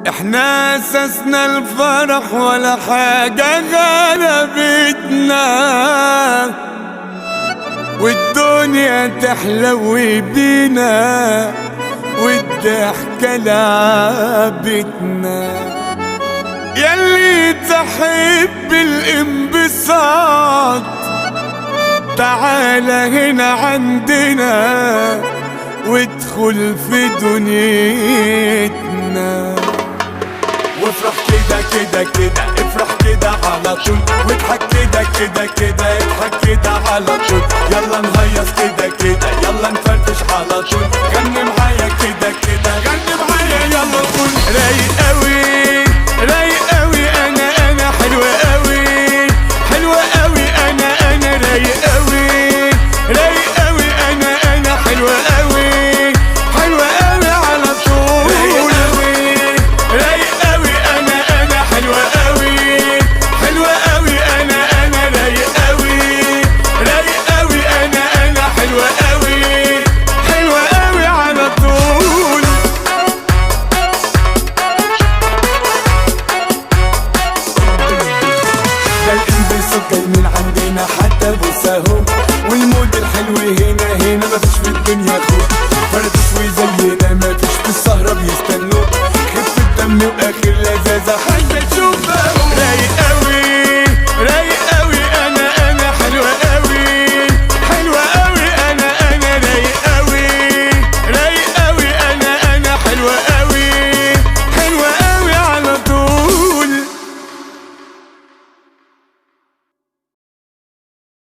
احنا اسسنا الفرح ولا حاجة غلبتنا، والدنيا تحلو بينا والضحكة لعبتنا. ياللي تحب الانبساط تعال هنا عندنا وادخل في دنيتنا، وافرح كده كده كده، افرح كده على طول، واضحك كده كده كده، اضحك كده على طول. يلا نهيص كده كده، يلا نفرفش على طول. غني معايا كده كده، غني معايا يلا قول. رايق قوي رايق قوي، انا حلوة قوي حلوة قوي، انا رايق قوي رايق قوي، انا حلوة قوي حلوة قوي على طول. رايق قوي رايق قوي، انا حلوة قوي حلوة قوي، انا رايق قوي رايق قوي، انا حلوة قوي حلوة قوي على طول. ده الانبساط جاي من عندنا حتى بوساهم، والمود الحلو هنا مفيش في الدنيا خوف. فرد شوي